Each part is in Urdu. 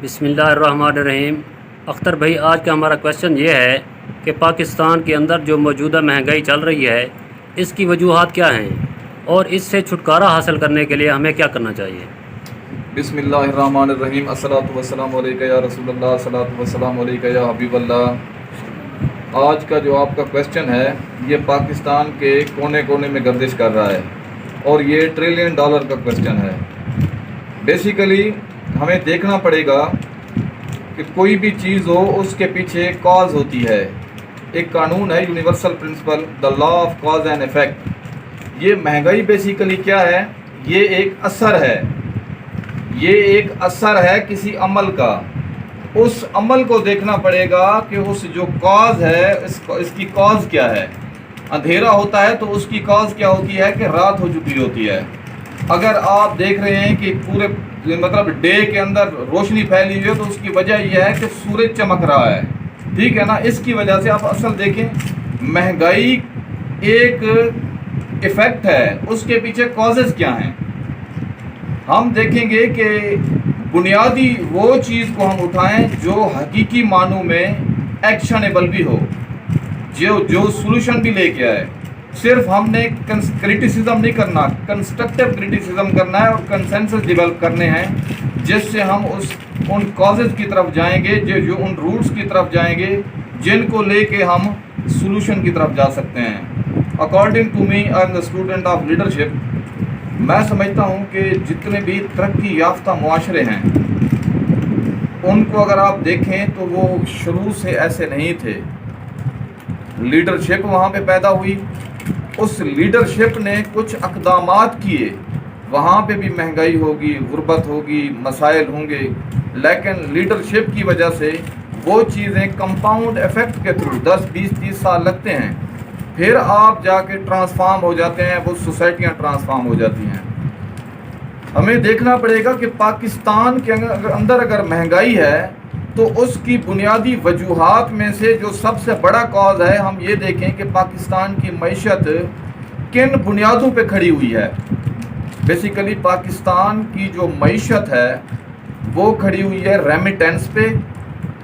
بسم اللہ الرحمن الرحیم۔ اختر بھائی، آج کا ہمارا کویشچن یہ ہے کہ پاکستان کے اندر جو موجودہ مہنگائی چل رہی ہے اس کی وجوہات کیا ہیں اور اس سے چھٹکارا حاصل کرنے کے لیے ہمیں کیا کرنا چاہیے؟ بسم اللہ الرحمن الرحیم۔ الصلاۃ والسلام علیکہ یا رسول اللہ، الصلاۃ والسلام علیکہ یا حبیب اللہ۔ آج کا جو آپ کا کویشچن ہے یہ پاکستان کے کونے کونے میں گردش کر رہا ہے اور یہ $1 ٹریلین کا کویشچن ہے۔ بیسیکلی ہمیں دیکھنا پڑے گا کہ کوئی بھی چیز ہو اس کے پیچھے کاز ہوتی ہے۔ ایک قانون ہے، universal principle, the law of cause and effect. یہ مہنگائی بیسیکلی کیا ہے؟ یہ ایک اثر ہے، یہ ایک اثر ہے کسی عمل کا۔ اس عمل کو دیکھنا پڑے گا کہ اس جو کاز ہے اس کی کاز کیا ہے۔ اندھیرا ہوتا ہے تو اس کی کاز کیا ہوتی ہے کہ رات ہو چکی ہوتی ہے۔ اگر آپ دیکھ رہے ہیں کہ پورے ڈے کے اندر روشنی پھیلی ہوئی ہے تو اس کی وجہ یہ ہے کہ سورج چمک رہا ہے، ٹھیک ہے نا۔ اس کی وجہ سے آپ اصل دیکھیں، مہنگائی ایک ایفیکٹ ہے، اس کے پیچھے کازز کیا ہیں۔ ہم دیکھیں گے کہ بنیادی وہ چیز کو ہم اٹھائیں جو حقیقی معنوں میں ایکشنیبل بھی ہو، جو سولوشن بھی لے کے آئے۔ صرف ہم نے کرٹیسزم نہیں کرنا، کنسٹرکٹیو کرٹیسزم کرنا ہے اور کنسنسس ڈیولپ کرنے ہیں، جس سے ہم ان کازز کی طرف جائیں گے، جو ان روٹس کی طرف جائیں گے جن کو لے کے ہم سولوشن کی طرف جا سکتے ہیں۔ According to me, I am the student of leadership. میں سمجھتا ہوں کہ جتنے بھی ترقی یافتہ معاشرے ہیں ان کو اگر آپ دیکھیں تو وہ شروع سے ایسے نہیں تھے۔ لیڈرشپ وہاں پہ پیدا ہوئی، اس لیڈرشپ نے کچھ اقدامات کیے، وہاں پہ بھی مہنگائی ہوگی، غربت ہوگی، مسائل ہوں گے، لیکن لیڈرشپ کی وجہ سے وہ چیزیں کمپاؤنڈ ایفیکٹ کے تھرو 10 20 30 سال لگتے ہیں، پھر آپ جا کے ٹرانسفارم ہو جاتے ہیں، وہ سوسائٹیاں ٹرانسفارم ہو جاتی ہیں۔ ہمیں دیکھنا پڑے گا کہ پاکستان کے اندر اگر مہنگائی ہے تو اس کی بنیادی وجوہات میں سے جو سب سے بڑا کاز ہے، ہم یہ دیکھیں کہ پاکستان کی معیشت کن بنیادوں پہ کھڑی ہوئی ہے۔ بیسیکلی پاکستان کی جو معیشت ہے وہ کھڑی ہوئی ہے ریمیٹنس پہ۔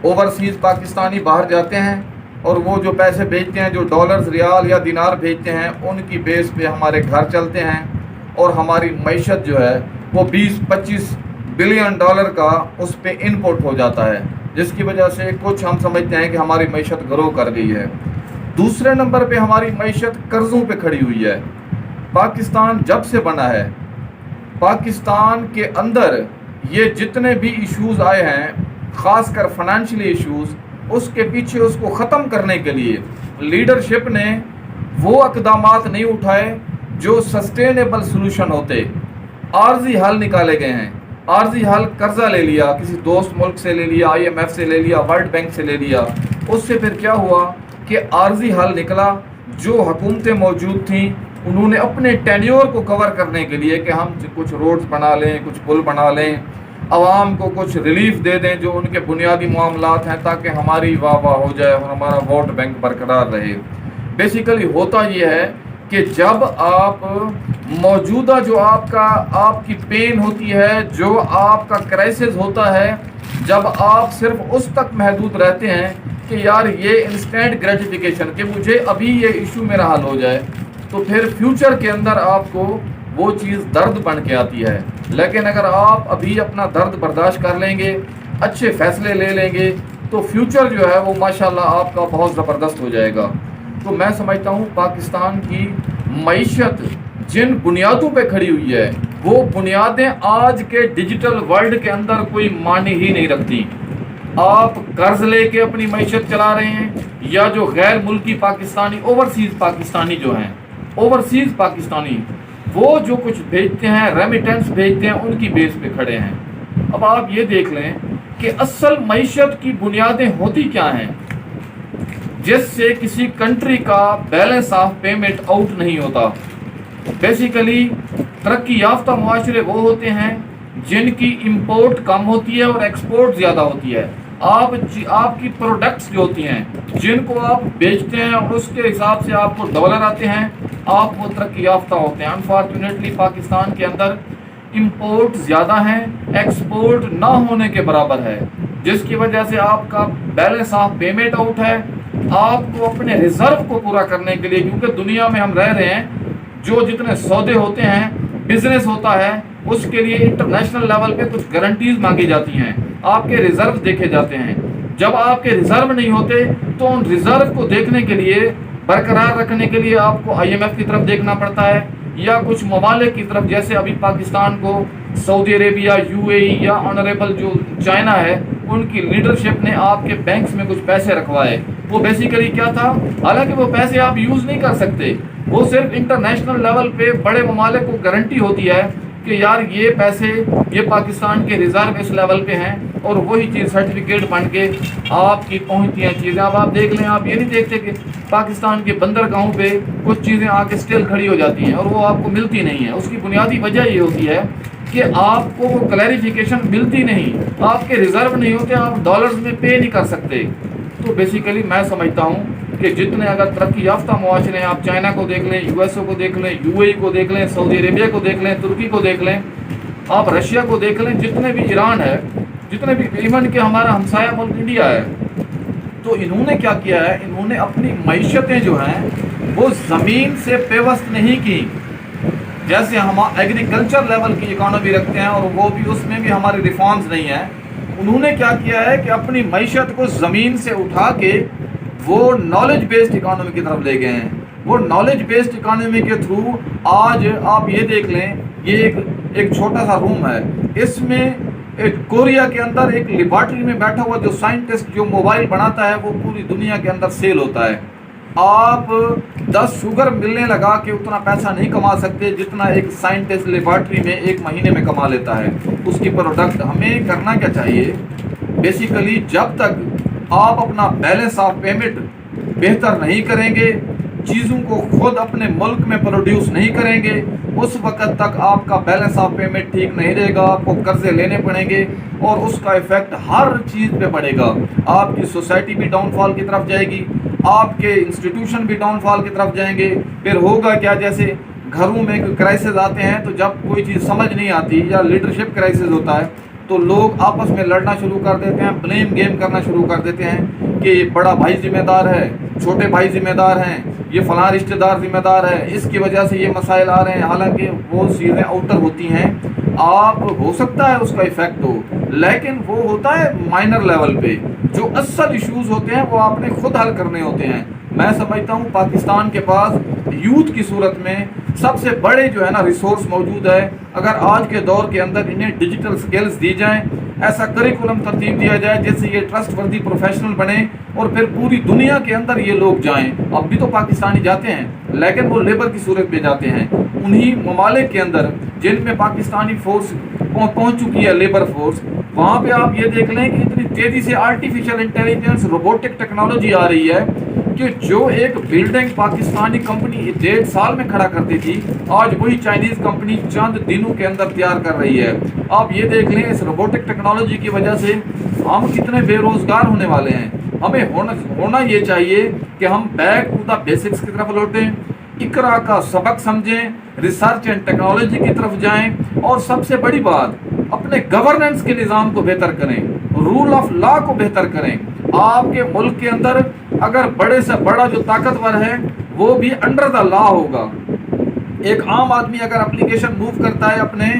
اوورسیز پاکستانی باہر جاتے ہیں اور وہ جو پیسے بھیجتے ہیں، جو ڈالرز، ریال یا دینار بھیجتے ہیں، ان کی بیس پہ ہمارے گھر چلتے ہیں اور ہماری معیشت جو ہے وہ 20-25 بلین ڈالر کا اس پہ انپوٹ ہو جاتا ہے، جس کی وجہ سے کچھ ہم سمجھتے ہیں کہ ہماری معیشت گرو کر گئی ہے۔ دوسرے نمبر پہ ہماری معیشت قرضوں پہ کھڑی ہوئی ہے۔ پاکستان جب سے بنا ہے، پاکستان کے اندر یہ جتنے بھی ایشوز آئے ہیں، خاص کر فائنینشلی ایشوز، اس کے پیچھے اس کو ختم کرنے کے لیے لیڈرشپ نے وہ اقدامات نہیں اٹھائے جو سسٹینیبل سولوشن ہوتے۔ عارضی حل نکالے گئے ہیں۔ عارضی حل قرضہ لے لیا، کسی دوست ملک سے لے لیا، IMF سے لے لیا، ورلڈ بینک سے لے لیا۔ اس سے پھر کیا ہوا کہ عارضی حل نکلا۔ جو حکومتیں موجود تھیں انہوں نے اپنے ٹینیور کو کور کرنے کے لیے کہ ہم کچھ روڈز بنا لیں، کچھ پل بنا لیں، عوام کو کچھ ریلیف دے دیں جو ان کے بنیادی معاملات ہیں، تاکہ ہماری واہ واہ ہو جائے اور ہمارا ووٹ بینک برقرار رہے۔ بیسیکلی ہوتا یہ ہے کہ جب آپ موجودہ جو آپ کی پین ہوتی ہے، جو آپ کا کرائسس ہوتا ہے، جب آپ صرف اس تک محدود رہتے ہیں کہ یار یہ انسٹنٹ گریٹیفیکیشن کہ مجھے ابھی یہ ایشو میرا حل ہو جائے، تو پھر فیوچر کے اندر آپ کو وہ چیز درد بن کے آتی ہے۔ لیکن اگر آپ ابھی اپنا درد برداشت کر لیں گے، اچھے فیصلے لے لیں گے، تو فیوچر جو ہے وہ ماشاءاللہ آپ کا بہت زبردست ہو جائے گا۔ تو میں سمجھتا ہوں پاکستان کی معیشت جن بنیادوں پہ کھڑی ہوئی ہے، وہ بنیادیں آج کے ڈیجیٹل ورلڈ کے اندر کوئی معنی ہی نہیں رکھتی۔ آپ قرض لے کے اپنی معیشت چلا رہے ہیں، یا جو غیر ملکی پاکستانی، اوورسیز پاکستانی جو ہیں، اوورسیز پاکستانی وہ جو کچھ بھیجتے ہیں، ریمیٹنس بھیجتے ہیں، ان کی بیس پہ کھڑے ہیں۔ اب آپ یہ دیکھ لیں کہ اصل معیشت کی بنیادیں ہوتی کیا ہیں جس سے کسی کنٹری کا بیلنس آف پیمنٹ آؤٹ نہیں ہوتا۔ بیسیکلی ترقی یافتہ معاشرے وہ ہوتے ہیں جن کی امپورٹ کم ہوتی ہے اور ایکسپورٹ زیادہ ہوتی ہے۔ آپ کی پروڈکٹس جو ہوتی ہیں جن کو آپ بیچتے ہیں اور اس کے حساب سے آپ کو ڈالر آتے ہیں، آپ وہ ترقی یافتہ ہوتے ہیں۔ انفارچونیٹلی پاکستان کے اندر امپورٹ زیادہ ہیں، ایکسپورٹ نہ ہونے کے برابر ہے، جس کی وجہ سے آپ کا بیلنس آف پیمنٹ آؤٹ ہے۔ آپ کو اپنے ریزرو کو پورا کرنے کے لیے، کیونکہ دنیا میں ہم رہ رہے ہیں، جو جتنے سودے ہوتے ہیں، بزنس ہوتا ہے، اس کے لیے انٹرنیشنل لیول پہ کچھ گارنٹیز مانگی جاتی ہیں، آپ کے ریزرو دیکھے جاتے ہیں۔ جب آپ کے ریزرو نہیں ہوتے تو ان ریزرو کو دیکھنے کے لیے، برقرار رکھنے کے لیے آپ کو IMF کی طرف دیکھنا پڑتا ہے، یا کچھ ممالک کی طرف، جیسے ابھی پاکستان کو سعودی عربیہ، UAE یا آنریبل جو چائنا ہے، ان کی لیڈرشپ نے آپ کے بینکس میں کچھ پیسے رکھوائے۔ وہ بیسیکلی کیا تھا؟ حالانکہ وہ پیسے آپ یوز نہیں کر سکتے، وہ صرف انٹرنیشنل لیول پہ بڑے ممالک کو گارنٹی ہوتی ہے کہ یار یہ پیسے، یہ پاکستان کے ریزرو اس لیول پہ ہیں، اور وہی چیز سرٹیفکیٹ بن کے آپ کی پہنچتی ہیں چیزیں۔ اب آپ دیکھ لیں، آپ یہ نہیں دیکھتے کہ پاکستان کے بندرگاہوں پہ کچھ چیزیں آ کے اسٹل کھڑی ہو جاتی ہیں اور وہ آپ کو ملتی نہیں ہیں۔ اس کی بنیادی وجہ یہ ہوتی ہے کہ آپ کو وہ کلیریفیکیشن ملتی نہیں، آپ کے ریزرو نہیں ہوتے، آپ ڈالرز میں پے نہیں کر سکتے۔ تو بیسیکلی میں سمجھتا ہوں کہ جتنے اگر ترقی یافتہ معاشرے ہیں، آپ چائنا کو دیکھ لیں، USA کو دیکھ لیں، UAE کو دیکھ لیں، سعودی عربیہ کو دیکھ لیں، ترکی کو دیکھ لیں، آپ رشیا کو دیکھ لیں، جتنے بھی ایران ہے، جتنے بھی ایون کہ ہمارا ہمسایہ ملک انڈیا ہے، تو انہوں نے کیا کیا ہے؟ انہوں نے اپنی معیشتیں جو ہیں وہ زمین سے پیوست نہیں کی۔ جیسے ہم ایگریکلچر لیول کی اکانومی رکھتے ہیں اور وہ بھی اس میں بھی ہماری ریفارمز نہیں ہیں، انہوں نے کیا کیا ہے کہ اپنی معیشت کو زمین سے اٹھا کے وہ نالج بیسڈ اکانومی کی طرف لے گئے ہیں۔ وہ نالج بیسڈ اکانومی کے تھرو آج آپ یہ دیکھ لیں، یہ ایک چھوٹا سا روم ہے، اس میں کوریا کے اندر ایک لیبارٹری میں بیٹھا ہوا جو سائنٹسٹ جو موبائل بناتا ہے، وہ پوری دنیا کے اندر سیل ہوتا ہے۔ آپ 10 شوگر ملنے لگا کہ اتنا پیسہ نہیں کما سکتے جتنا ایک سائنٹسٹ لیبارٹری میں ایک مہینے میں کما لیتا ہے اس کی پروڈکٹ۔ ہمیں کرنا کیا چاہیے؟ بیسیکلی جب تک آپ اپنا بیلنس آف پیمنٹ بہتر نہیں کریں گے، چیزوں کو خود اپنے ملک میں پروڈیوس نہیں کریں گے، اس وقت تک آپ کا بیلنس آف پیمنٹ ٹھیک نہیں رہے گا، آپ کو قرضے لینے پڑیں گے اور اس کا ایفیکٹ ہر چیز پہ پڑے گا۔ آپ کی سوسائٹی بھی ڈاؤن فال کی طرف جائے گی، آپ کے انسٹیٹیوشن بھی ڈاؤن فال کی طرف جائیں گے۔ پھر ہوگا کیا؟ جیسے گھروں میں کوئی کرائسس آتے ہیں تو جب کوئی چیز سمجھ نہیں آتی یا لیڈرشپ کرائسس ہوتا ہے تو لوگ آپس میں لڑنا شروع کر دیتے ہیں، بلیم گیم کرنا شروع کر دیتے ہیں کہ یہ بڑا بھائی ذمہ دار ہے، چھوٹے بھائی ذمہ دار ہیں، یہ فلاں رشتہ دار ذمہ دار ہے، اس کی وجہ سے یہ مسائل آ رہے ہیں۔ حالانکہ وہ چیزیں آؤٹر ہوتی ہیں، آپ ہو سکتا ہے اس کا ایفیکٹ ہو، لیکن وہ ہوتا ہے مائنر لیول پہ۔ جو اصل ایشوز ہوتے ہیں وہ آپ نے خود حل کرنے ہوتے ہیں۔ میں سمجھتا ہوں پاکستان کے پاس یوتھ کی صورت میں سب سے بڑے جو ہے نا ریسورس موجود ہے۔ اگر آج کے دور کے اندر انہیں ڈیجیٹل سکلز دی جائیں، ایسا کریکولم ترتیب دیا جائے جس سے یہ ٹرسٹ وردی پروفیشنل بنے اور پھر پوری دنیا کے اندر یہ لوگ جائیں۔ اب بھی تو پاکستانی جاتے ہیں لیکن وہ لیبر کی صورت میں جاتے ہیں انہی ممالک کے اندر جن میں پاکستانی فورس پہنچ چکی ہے، لیبر فورس، وہاں پہ آپ یہ دیکھ لیں کہ اتنی تیزی سے آرٹیفیشل انٹیلیجنس، روبوٹک ٹیکنالوجی آ رہی ہے کہ جو ایک بلڈنگ پاکستانی کمپنی 1.5 سال میں کھڑا کرتی تھی، آج وہی چائنیز کمپنی چند دنوں کے اندر تیار کر رہی ہے۔ آپ یہ دیکھ لیں اس روبوٹک ٹیکنالوجی کی وجہ سے ہم کتنے بے روزگار ہونے والے ہیں۔ ہمیں ہونا یہ چاہیے کہ ہم بیک ٹو دا بیسکس کی طرف لوٹیں، اقرا کا سبق سمجھیں، ریسرچ اینڈ ٹیکنالوجی کی طرف جائیں، اور سب سے بڑی بات اپنے گورننس کے نظام کو بہتر کریں، رول آف لا کو بہتر کریں۔ آپ کے ملک کے اندر اگر بڑے سے بڑا جو طاقتور ہے وہ بھی انڈر دا لا ہوگا۔ ایک عام آدمی اگر اپلیکیشن موو کرتا ہے اپنے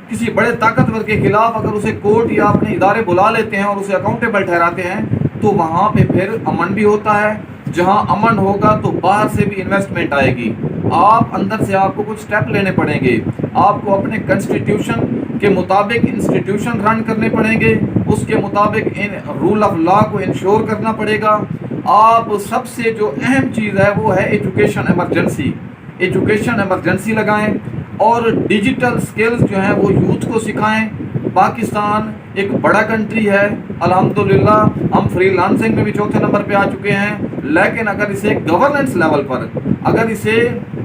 کسی بڑے طاقتور کے خلاف، اگر اسے کورٹ یا اپنے ادارے بلا لیتے ہیں اور اسے اکاؤنٹیبل ٹھہراتے ہیں تو وہاں پہ پھر امن بھی ہوتا ہے۔ جہاں امن ہوگا تو باہر سے بھی انویسٹمنٹ آئے گی۔ آپ اندر سے آپ کو کچھ سٹیپ لینے پڑیں گے، آپ کو اپنے کنسٹیٹیوشن کے مطابق انسٹیٹیوشن رن کرنے پڑیں گے، اس کے مطابق رول آف لا کو انشور کرنا پڑے گا۔ آپ سب سے جو اہم چیز ہے وہ ہے ایجوکیشن ایمرجنسی۔ ایجوکیشن ایمرجنسی لگائیں اور ڈیجیٹل سکلز جو ہیں وہ یوتھ کو سکھائیں۔ پاکستان ایک بڑا کنٹری ہے، الحمدللہ ہم فری لانسنگ میں بھی 4تھے نمبر پہ آ چکے ہیں، لیکن اگر اسے گورننس لیول پر، اگر اسے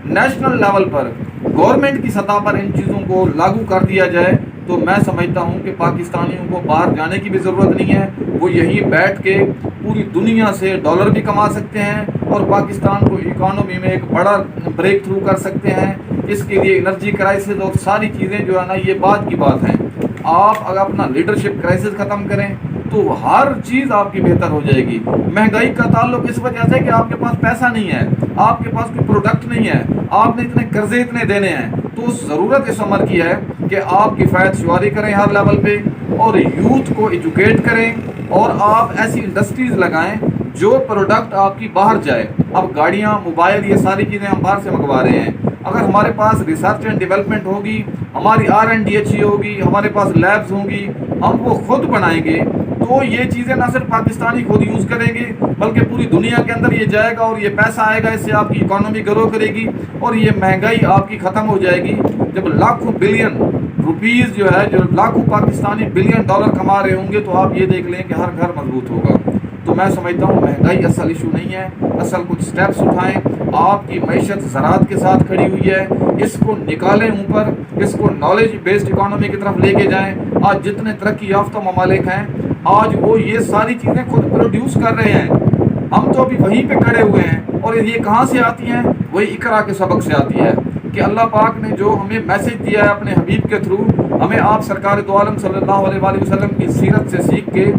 نیشنل لیول پر، گورنمنٹ کی سطح پر ان چیزوں کو لاگو کر دیا جائے تو میں سمجھتا ہوں کہ پاکستانیوں کو باہر جانے کی بھی ضرورت نہیں ہے، وہ یہیں بیٹھ کے پوری دنیا سے ڈالر بھی کما سکتے ہیں اور پاکستان کو اکانومی میں ایک بڑا بریک تھرو کر سکتے ہیں۔ اس کے لیے انرجی کرائسس اور ساری چیزیں جو ہے نا یہ بعد کی بات ہیں۔ آپ اگر اپنا لیڈرشپ کرائسس ختم کریں تو ہر چیز آپ کی بہتر ہو جائے گی۔ مہنگائی کا تعلق اس وجہ سے کہ آپ کے پاس پیسہ نہیں ہے، آپ کے پاس کوئی پروڈکٹ نہیں ہے، آپ نے اتنے قرضے اتنے دینے ہیں، تو ضرورت اس عمر کی ہے کہ آپ کفایت شعاری کریں ہر لیول پہ اور یوتھ کو ایجوکیٹ کریں اور آپ ایسی انڈسٹریز لگائیں جو پروڈکٹ آپ کی باہر جائے۔ اب گاڑیاں، موبائل، یہ ساری چیزیں ہم باہر سے منگوا رہے ہیں، اگر ہمارے پاس ریسرچ اینڈ ڈیولپمنٹ ہوگی، ہماری R&D اچھی ہوگی، ہمارے پاس لیبز ہوں گی، ہم وہ خود بنائیں گے، تو یہ چیزیں نہ صرف پاکستانی خود یوز کریں گے بلکہ پوری دنیا کے اندر یہ جائے گا اور یہ پیسہ آئے گا، اس سے آپ کی اکانومی گرو کرے گی اور یہ مہنگائی آپ کی ختم ہو جائے گی۔ جب لاکھوں بلین روپیز جو ہے، جو لاکھوں پاکستانی بلین ڈالر کما رہے ہوں گے، تو آپ یہ دیکھ لیں کہ ہر گھر مضبوط ہوگا۔ تو میں سمجھتا ہوں مہنگائی اصل ایشو نہیں ہے، اصل کچھ سٹیپس اٹھائیں۔ آپ کی معیشت زراعت کے ساتھ کھڑی ہوئی ہے، اس کو نکالیں اوپر، اس کو نالج بیسڈ اکانومی کی طرف لے کے جائیں۔ آج جتنے ترقی یافتہ ممالک ہیں، آج وہ یہ ساری چیزیں خود پروڈیوس کر رہے ہیں، ہم تو ابھی وہیں پہ کھڑے ہوئے ہیں۔ اور یہ کہاں سے آتی ہیں؟ وہی اقرا کے سبق سے آتی ہے کہ اللہ پاک نے جو ہمیں میسج دیا ہے اپنے حبیب کے تھرو، ہمیں آپ سرکار دو عالم صلی اللہ علیہ وآلہ وسلم کی سیرت سے سیکھ کے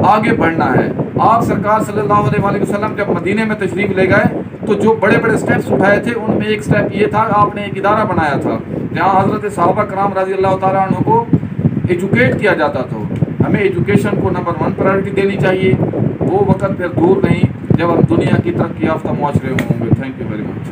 آگے بڑھنا ہے۔ آپ سرکار صلی اللہ علیہ وآلہ وسلم جب مدینے میں تشریف لے گئے تو جو بڑے بڑے سٹیپس اٹھائے تھے، ان میں ایک سٹیپ یہ تھا، آپ نے ایک ادارہ بنایا تھا جہاں حضرت صحابہ کرام رضی اللہ تعالیٰ عنہ کو ایجوکیٹ کیا جاتا تھا۔ ہمیں ایجوکیشن کو نمبر 1 پرائرٹی دینی چاہیے، وہ وقت پھر دور نہیں جب ہم دنیا کی ترقی یافتہ معاشرے ہوں گے۔ Thank you very much.